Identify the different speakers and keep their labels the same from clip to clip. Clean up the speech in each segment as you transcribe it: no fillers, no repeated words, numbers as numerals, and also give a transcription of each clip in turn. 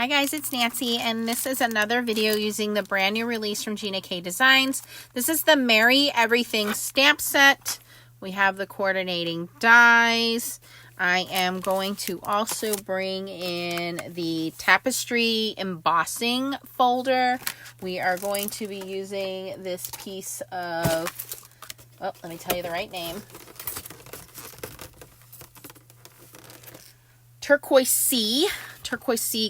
Speaker 1: Hi guys, it's Nancy, and this is another video using the brand new release from Gina K Designs. This is the Merry Everything stamp set. We have the coordinating dies. I am going to also bring in the tapestry embossing folder. We are going to be using this piece of, oh, let me tell you the right name. Tourqoise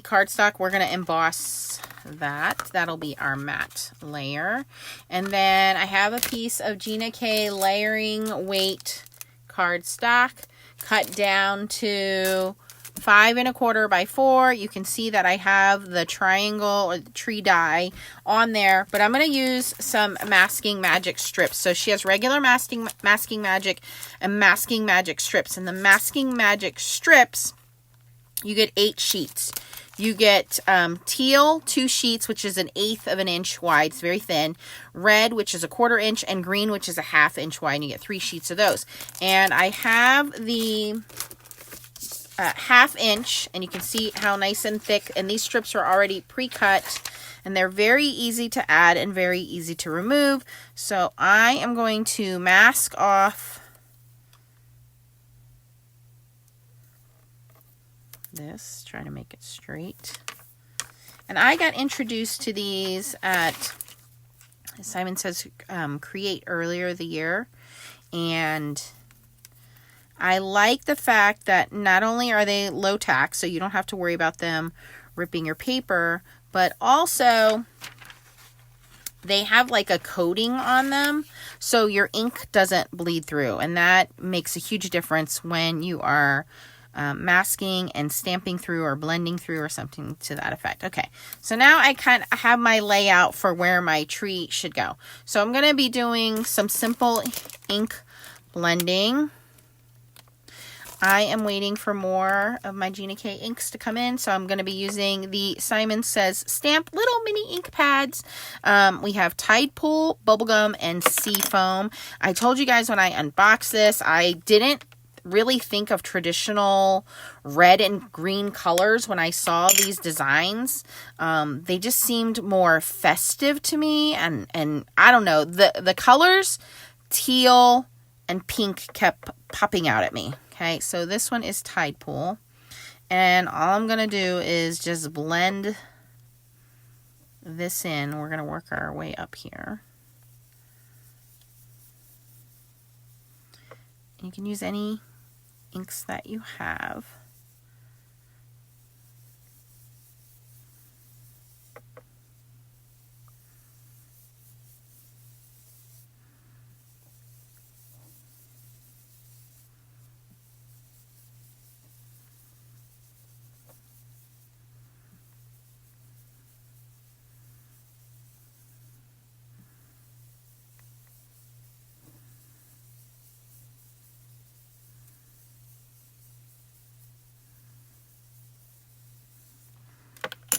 Speaker 1: cardstock. We're going to emboss that. That'll be our matte layer. And then I have a piece of Gina K layering weight cardstock cut down to 5 1/4 by 4. You can see that I have the triangle or the tree die on there, but I'm going to use some Masking Magic strips. So she has regular Masking Magic and Masking Magic strips. And the Masking Magic strips, you get 8 sheets. You get teal, 2 sheets, which is 1/8 of an inch wide. It's very thin. Red, which is 1/4 inch, and green, which is 1/2 inch wide. And you get 3 sheets of those. And I have the 1/2 inch, and you can see how nice and thick. And these strips are already pre-cut, and they're very easy to add and very easy to remove. So I am going to mask off this, try to make it straight. And I got introduced to these at, Simon Says, Create earlier the year, and I like the fact that not only are they low tax, so you don't have to worry about them ripping your paper, but also they have like a coating on them so your ink doesn't bleed through, and that makes a huge difference when you are masking and stamping through or blending through or something to that effect. Okay, so now I kind of have my layout for where my tree should go. So I'm going to be doing some simple ink blending. I am waiting for more of my Gina K inks to come in, so I'm going to be using the Simon Says Stamp little mini ink pads. We have Tide Pool, Bubblegum, and Sea Foam. I told you guys when I unboxed this, I didn't really think of traditional red and green colors when I saw these designs. They just seemed more festive to me, and I don't know, the colors teal and pink kept popping out at me. Okay, so this one is Tide Pool, and all I'm gonna do is just blend this in. We're gonna work our way up here. You can use any inks that you have.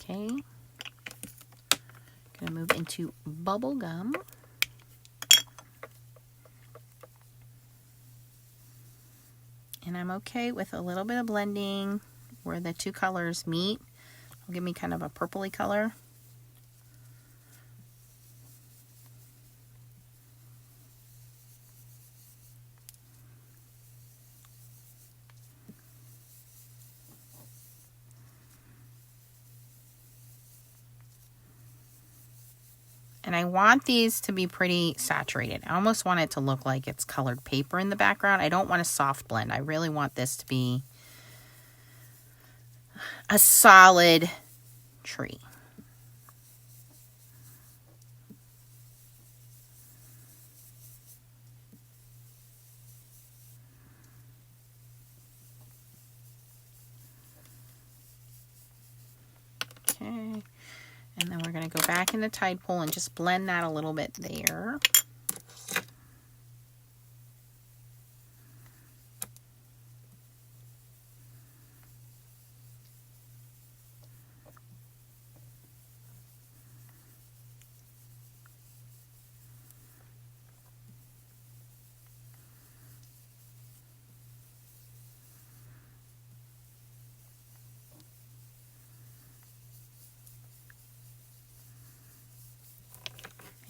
Speaker 1: Okay, gonna move into Bubblegum. And I'm okay with a little bit of blending where the two colors meet. It'll give me kind of a purpley color. And I want these to be pretty saturated. I almost want it to look like it's colored paper in the background. I don't want a soft blend. I really want this to be a solid tree. Okay. And then we're going to go back in the Tide Pool and just blend that a little bit there.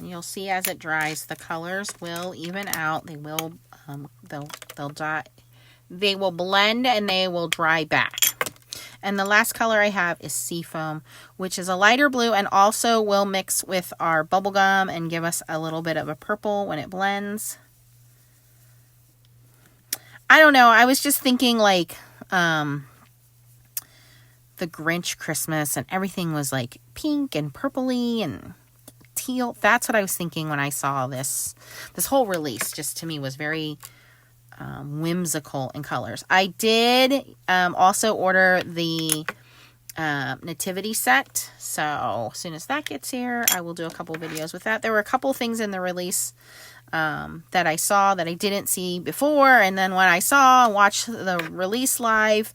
Speaker 1: And you'll see as it dries, the colors will even out. They will, they'll dye. They will blend and they will dry back. And the last color I have is Seafoam, which is a lighter blue and also will mix with our bubble gum and give us a little bit of a purple when it blends. I don't know. I was just thinking like the Grinch Christmas and everything was like pink and purpley and teal. That's what I was thinking when I saw this. This whole release just to me was very whimsical in colors. I did also order the nativity set. So as soon as that gets here, I will do a couple videos with that. There were a couple things in the release that I saw that I didn't see before. And then when I watched the release live,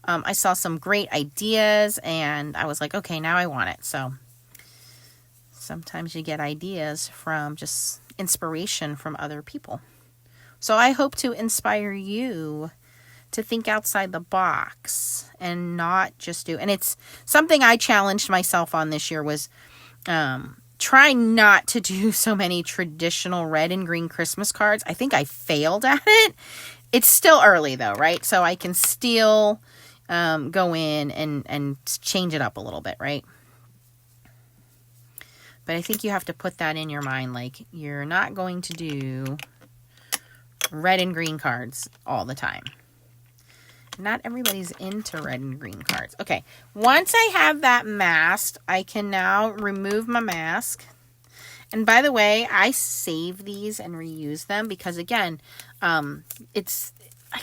Speaker 1: I saw some great ideas and I was like, okay, now I want it. So sometimes you get ideas from just inspiration from other people. So I hope to inspire you to think outside the box and not just do, and it's something I challenged myself on this year was try not to do so many traditional red and green Christmas cards. I think I failed at it. It's still early though, right? So I can still go in and change it up a little bit, right? But I think you have to put that in your mind, like you're not going to do red and green cards all the time. Not everybody's into red and green cards. Okay, once I have that masked, I can now remove my mask. And by the way, I save these and reuse them because again, I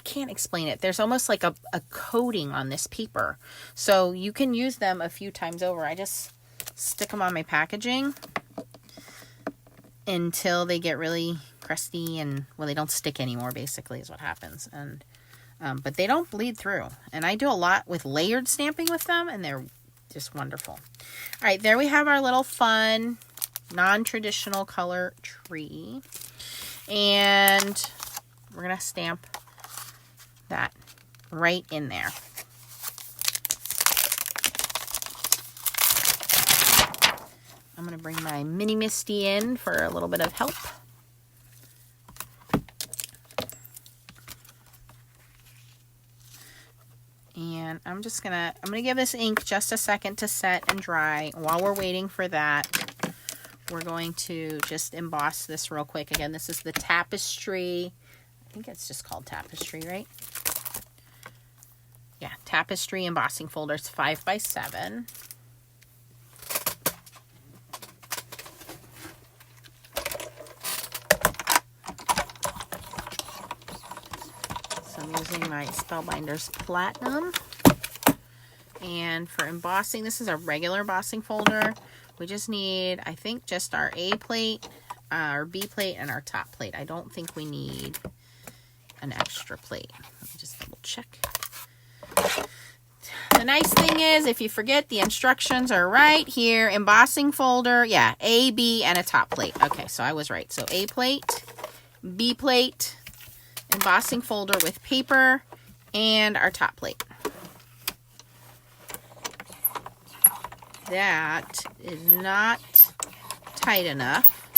Speaker 1: can't explain it. There's almost like a coating on this paper. So you can use them a few times over. I just stick them on my packaging until they get really crusty and, well, they don't stick anymore, basically, is what happens. And but they don't bleed through. And I do a lot with layered stamping with them, and they're just wonderful. All right, there we have our little fun, non-traditional color tree. And we're going to stamp that right in there. I'm going to bring my mini Misty in for a little bit of help. And I'm gonna give this ink just a second to set and dry. While we're waiting for that, we're going to just emboss this real quick. Again, this is the Tapestry. I think it's just called Tapestry, right? Yeah, Tapestry embossing folder. It's 5x7. I'm using my Spellbinders Platinum. And for embossing, this is a regular embossing folder. We just need, I think, just our A plate, our B plate, and our top plate. I don't think we need an extra plate. Let me just double check. The nice thing is, if you forget, the instructions are right here. Embossing folder, yeah, A, B, and a top plate. Okay, so I was right. So A plate, B plate, embossing folder with paper, and our top plate. That is not tight enough,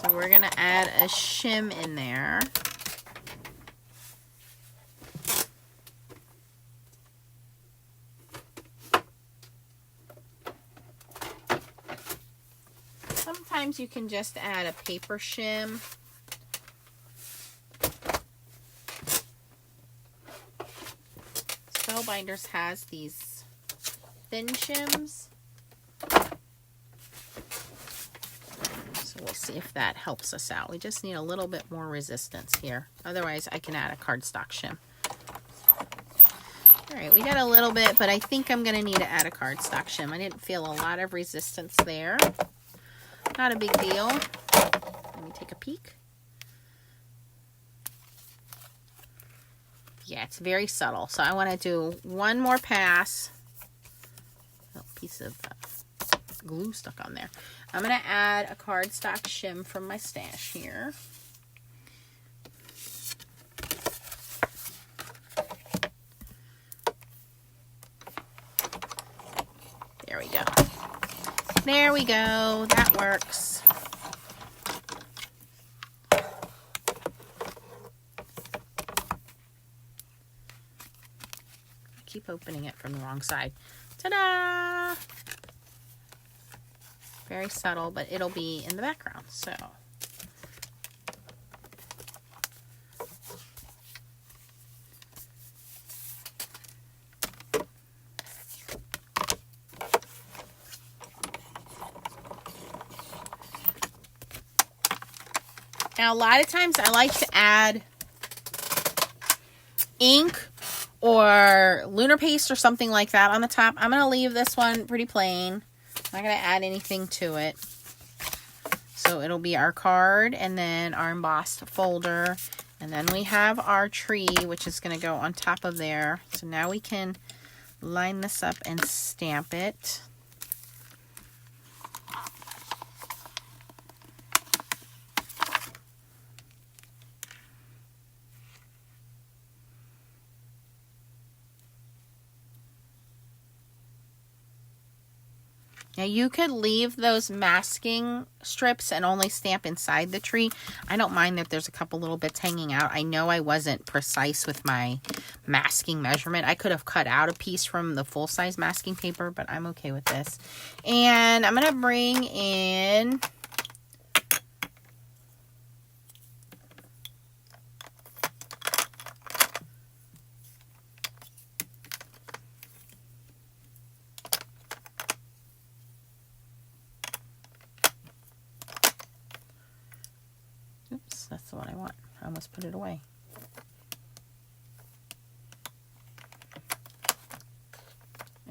Speaker 1: so we're going to add a shim in there. Sometimes you can just add a paper shim. Spellbinders has these thin shims. So we'll see if that helps us out. We just need a little bit more resistance here. Otherwise, I can add a cardstock shim. All right, we got a little bit, but I think I'm going to need to add a cardstock shim. I didn't feel a lot of resistance there. Not a big deal. Let me take a peek. Yeah, it's very subtle. So I want to do one more pass. Oh, piece of glue stuck on there. I'm going to add a cardstock shim from my stash here. There we go. There we go. That works. I keep opening it from the wrong side. Ta-da! Very subtle, but it'll be in the background, so. Now, a lot of times I like to add ink or lunar paste or something like that on the top. I'm going to leave this one pretty plain. I'm not going to add anything to it. So it'll be our card and then our embossed folder. And then we have our tree, which is going to go on top of there. So now we can line this up and stamp it. Now you could leave those masking strips and only stamp inside the tree. I don't mind that there's a couple little bits hanging out. I know I wasn't precise with my masking measurement. I could have cut out a piece from the full-size masking paper, but I'm okay with this. And I'm going to bring in oops, that's the one I want. I almost put it away.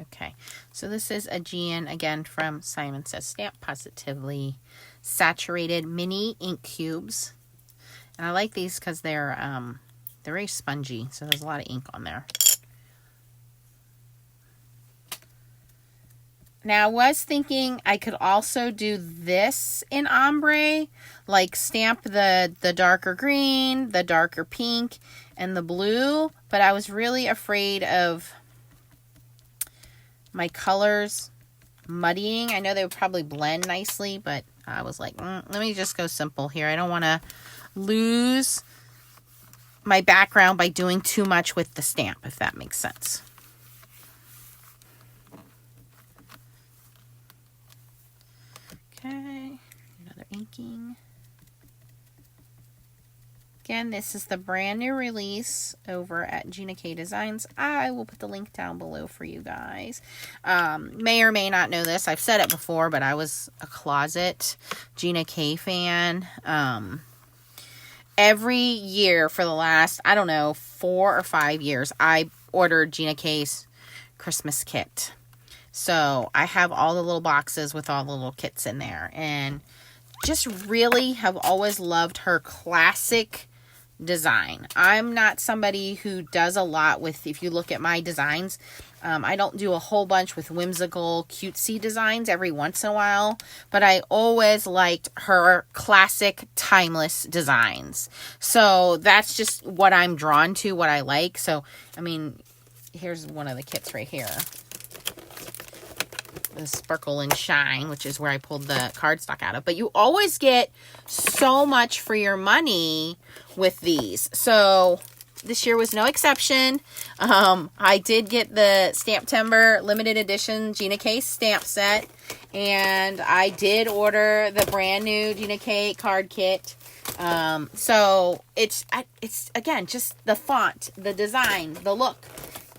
Speaker 1: Okay, so this is a GN, again, from Simon Says Stamp Positively Saturated Mini Ink Cubes. And I like these because they're very spongy, so there's a lot of ink on there. Now, I was thinking I could also do this in ombre, like stamp the darker green, the darker pink, and the blue, but I was really afraid of my colors muddying. I know they would probably blend nicely, but I was like, let me just go simple here. I don't want to lose my background by doing too much with the stamp, if that makes sense. Okay, another inking. Again, this is the brand new release over at Gina K Designs. I will put the link down below for you guys. May or may not know this. I've said it before, but I was a closet Gina K fan. Every year for the last, I don't know, 4 or 5 years, I ordered Gina K's Christmas kit. So I have all the little boxes with all the little kits in there, and just really have always loved her classic design. I'm not somebody who does a lot with, if you look at my designs, I don't do a whole bunch with whimsical, cutesy designs every once in a while, but I always liked her classic, timeless designs. So that's just what I'm drawn to, what I like. So, I mean, here's one of the kits right here. The Sparkle and Shine, which is where I pulled the cardstock out of. But you always get so much for your money with these. So this year was no exception. I did get the Stamptember limited edition Gina K stamp set. And I did order the brand new Gina K card kit. So it's again, just the font, the design, the look.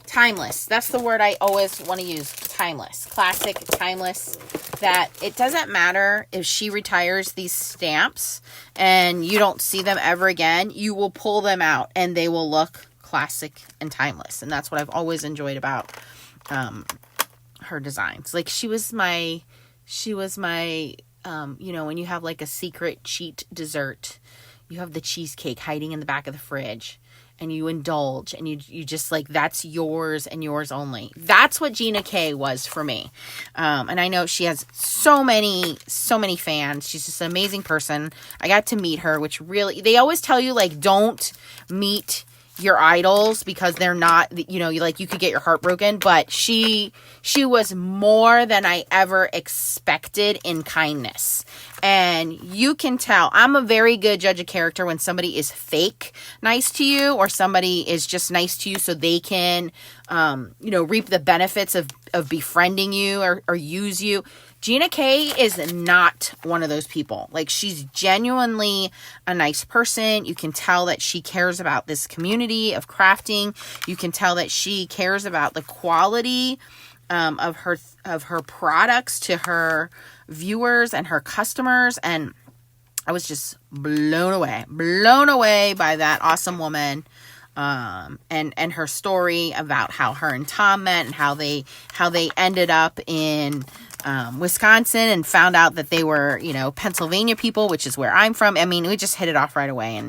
Speaker 1: Timeless. That's the word I always want to use. Timeless. Classic, timeless. That it doesn't matter if she retires these stamps and you don't see them ever again. You will pull them out and they will look classic and timeless. And that's what I've always enjoyed about her designs. Like she was my you know, when you have like a secret cheat dessert, you have the cheesecake hiding in the back of the fridge. And you indulge, and you just like, that's yours and yours only. That's what Gina K was for me. And I know she has so many fans. She's just an amazing person. I got to meet her, which really, they always tell you, like, don't meet your idols because they're not, you know, you could get your heart broken, but she was more than I ever expected in kindness. And you can tell, I'm a very good judge of character when somebody is fake nice to you, or somebody is just nice to you so they can, you know, reap the benefits of befriending you or use you. Gina K is not one of those people. Like, she's genuinely a nice person. You can tell that she cares about this community of crafting. You can tell that she cares about the quality of her products to her viewers and her customers. And I was just blown away by that awesome woman. And her story about how her and Tom met and how they ended up in Wisconsin and found out that they were, you know, Pennsylvania people, which is where I'm from. I mean, we just hit it off right away,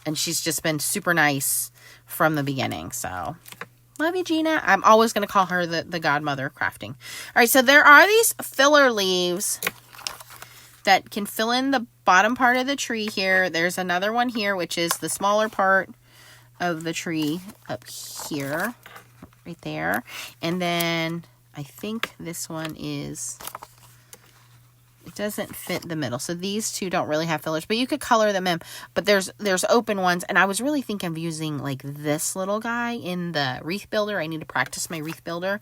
Speaker 1: and she's just been super nice from the beginning. So love you, Gina. I'm always going to call her the godmother of crafting. All right, so there are these filler leaves that can fill in the bottom part of the tree here. There's another one here, which is the smaller part of the tree up here, right there. And then I think this one it doesn't fit the middle. So these two don't really have fillers, but you could color them in. But there's open ones, and I was really thinking of using like this little guy in the wreath builder. I need to practice my wreath builder,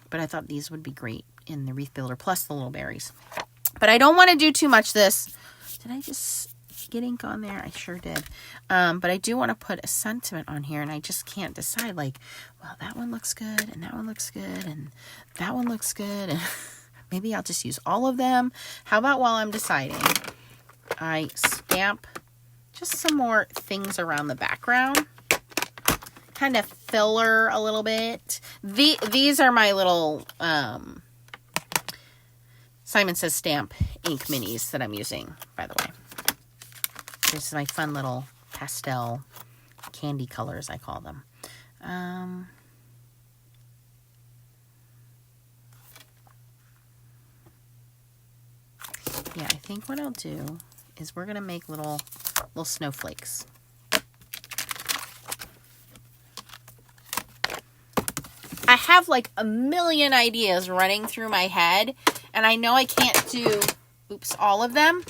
Speaker 1: but I thought these would be great in the wreath builder, plus the little berries. But I don't want to do too much this. Did I just get ink on there? I sure did. But I do want to put a sentiment on here, and I just can't decide, like, well, that one looks good, and that one looks good, and that one looks good, and maybe I'll just use all of them. How about while I'm deciding, I stamp just some more things around the background, kind of filler a little bit. These are my little Simon Says Stamp ink minis that I'm using, by the way. This is my fun little pastel candy colors, I call them. Yeah, I think what I'll do is we're going to make little snowflakes. I have like a million ideas running through my head, and I know I can't do, all of them.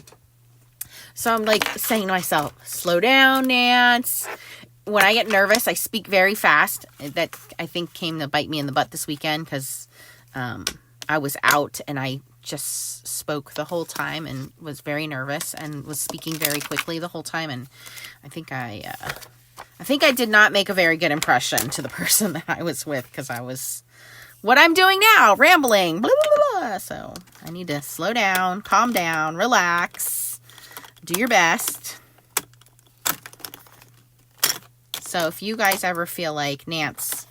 Speaker 1: So I'm like saying to myself, slow down, Nance. When I get nervous, I speak very fast. That, I think, came to bite me in the butt this weekend because I was out and I just spoke the whole time and was very nervous and was speaking very quickly the whole time. And I think I did not make a very good impression to the person that I was with, because I was what I'm doing now, rambling, blah, blah, blah. So I need to slow down, calm down, relax, do your best. So if you guys ever feel like, Nance,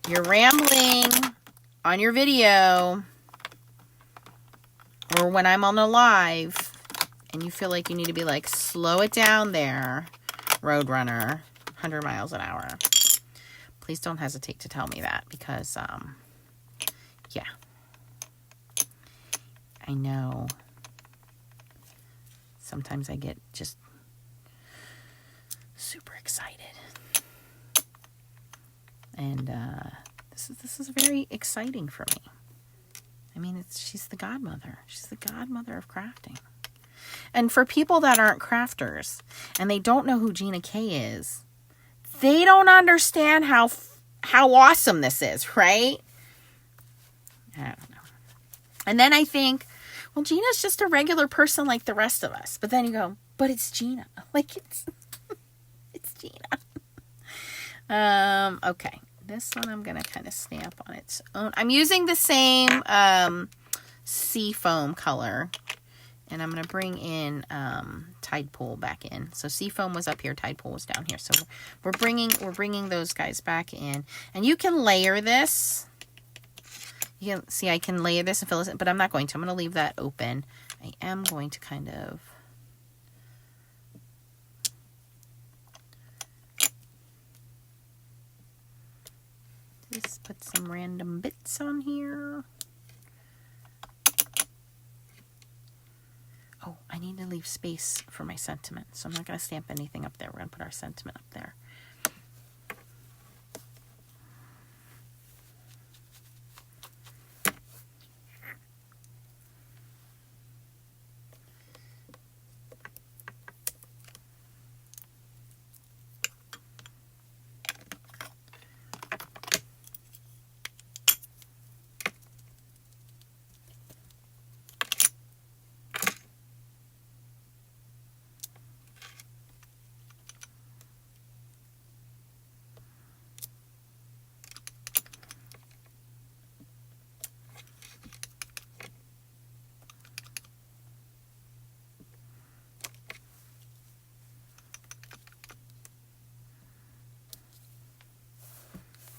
Speaker 1: you're rambling on your video, or when I'm on a live and you feel like you need to be like, slow it down there, Roadrunner, 100 miles an hour, please don't hesitate to tell me that, because yeah, I know sometimes I get just super excited, and this is very exciting for me. I mean, she's the godmother. She's the godmother of crafting. And for people that aren't crafters and they don't know who Gina K is, they don't understand how awesome this is, right? I don't know. And then I think, well, Gina's just a regular person like the rest of us. But then you go, but it's Gina. Like, it's Gina. Okay. This one I'm going to kind of stamp on its own. I'm using the same sea foam color. And I'm going to bring in Tide Pool back in. So sea foam was up here, Tide Pool was down here. So we're bringing those guys back in. And you can layer this. You can see I can layer this and fill this in, but I'm not going to. I'm going to leave that open. I am going to kind of just put some random bits on here. Oh, I need to leave space for my sentiment, so I'm not going to stamp anything up there. We're going to put our sentiment up there.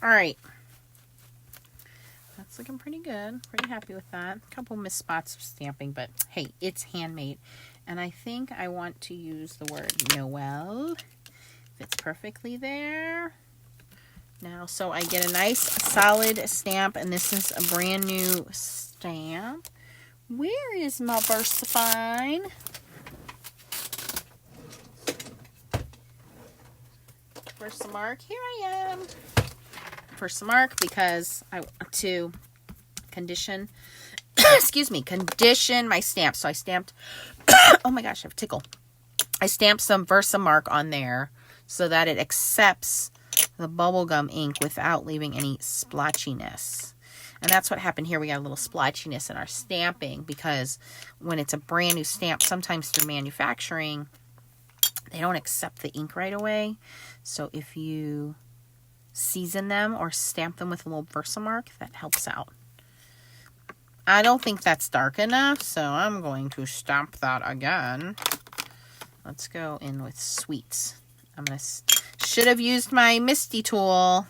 Speaker 1: All right. That's looking pretty good. Pretty happy with that. A couple missed spots of stamping, but hey, it's handmade. And I think I want to use the word Noel. Fits perfectly there. Now, so I get a nice solid stamp, and this is a brand new stamp. Where is my VersaFine? Versamark, here I am. Versamark, because I want to condition, excuse me, condition my stamp. So I stamped, oh my gosh, I have a tickle. I stamped some Versamark on there so that it accepts the bubblegum ink without leaving any splotchiness. And that's what happened here. We got a little splotchiness in our stamping because when it's a brand new stamp, sometimes through manufacturing, they don't accept the ink right away. So if you season them or stamp them with a little Versamark, that helps out. I don't think that's dark enough, so I'm going to stamp that again. Let's go in with sweets. I'm going to, should have used my Misty tool,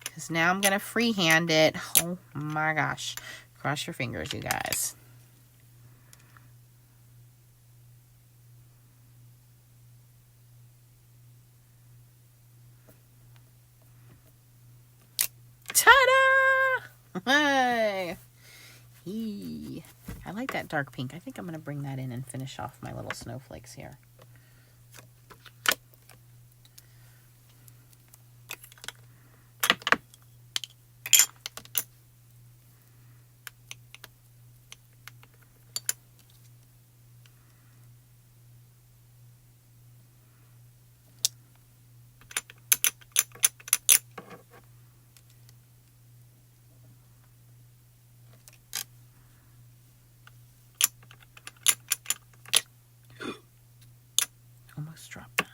Speaker 1: because now I'm going to freehand it. Oh my gosh. Cross your fingers, you guys. Ta-da! Hey! I like that dark pink. I think I'm going to bring that in and finish off my little snowflakes here. Almost dropped that.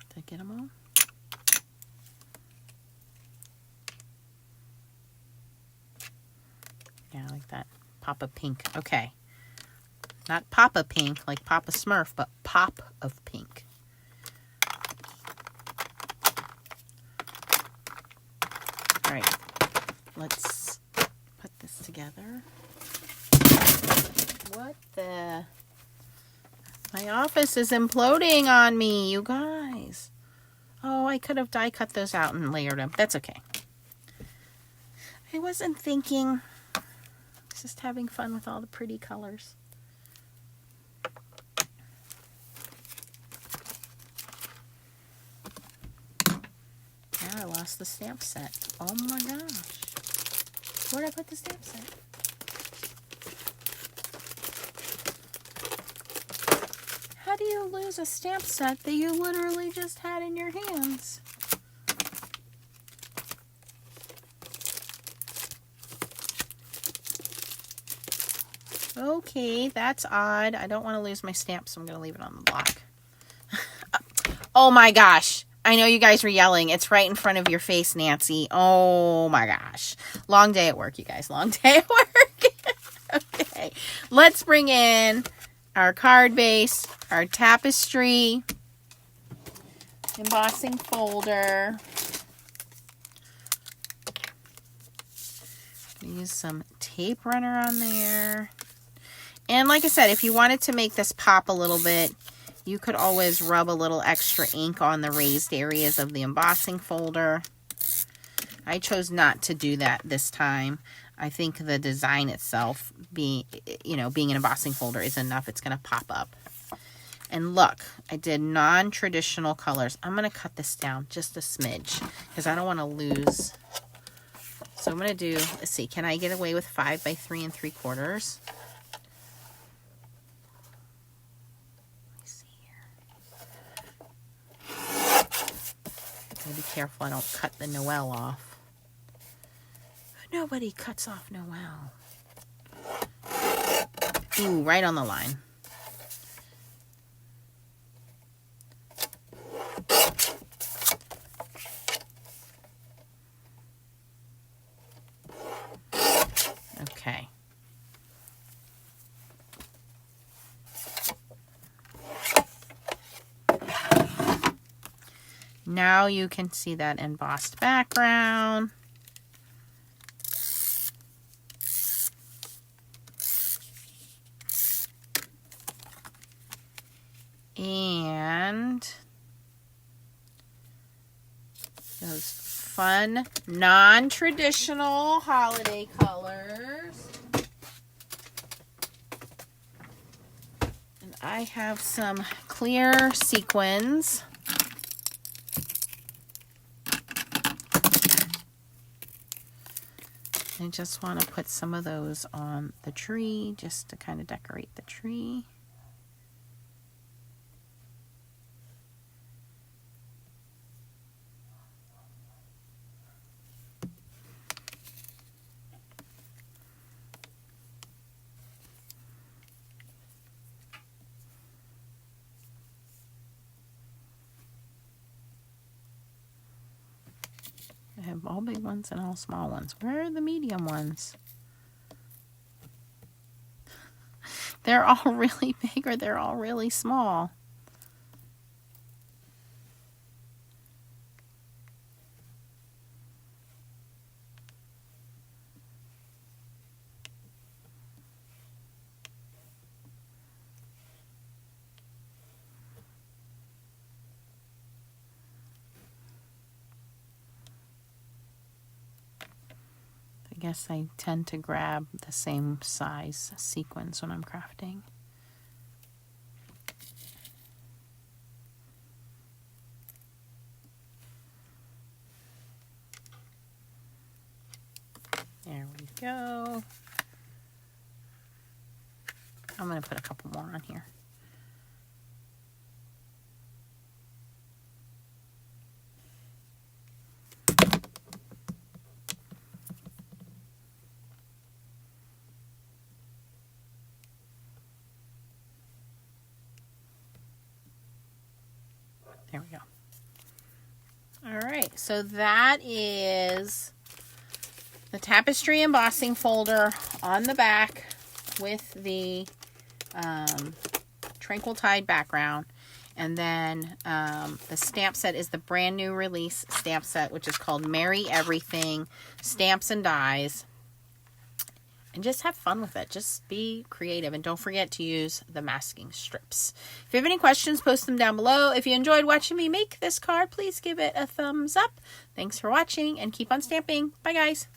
Speaker 1: Did I get them all? Yeah, I like that. Pop of pink. Okay. Not Papa Pink, like Papa Smurf, but pop of pink. All right. Let's put this together. What the? My office is imploding on me, you guys. Oh, I could have die cut those out and layered them. That's okay. I wasn't thinking. Just having fun with all the pretty colors. Now I lost the stamp set. Oh my gosh. Where did I put the stamp set? How do you lose a stamp set that you literally just had in your hands? Okay, that's odd. I don't want to lose my stamp, so I'm going to leave it on the block. Oh my gosh. I know you guys were yelling. It's right in front of your face, Nancy. Oh my gosh. Long day at work, you guys. Long day at work. Okay. Let's bring in our card base, our tapestry, embossing folder. Use some tape runner on there. And like I said, if you wanted to make this pop a little bit, you could always rub a little extra ink on the raised areas of the embossing folder. I chose not to do that this time. I think the design itself, being an embossing folder, is enough. It's going to pop up. And look, I did non-traditional colors. I'm going to cut this down just a smidge because I don't want to lose. So I'm going to do, let's see, can I get away with 5 by 3 3/4? Be careful I don't cut the Noel off. Nobody cuts off Noel. Ooh, right on the line. Now you can see that embossed background. And those fun, non-traditional holiday colors. And I have some clear sequins. I just want to put some of those on the tree just to kind of decorate the tree. I have all big ones and all small ones. Where are the medium ones? They're all really big or they're all really small. I guess I tend to grab the same size sequins when I'm crafting. There we go. I'm going to put a couple more on here. There we go. All right, so that is the tapestry embossing folder on the back with the Tranquil Tide background. And then the stamp set is the brand new release stamp set, which is called Merry Everything Stamps and Dies. And just have fun with it. Just be creative. And don't forget to use the masking strips. If you have any questions, post them down below. If you enjoyed watching me make this card, please give it a thumbs up. Thanks for watching and keep on stamping. Bye, guys.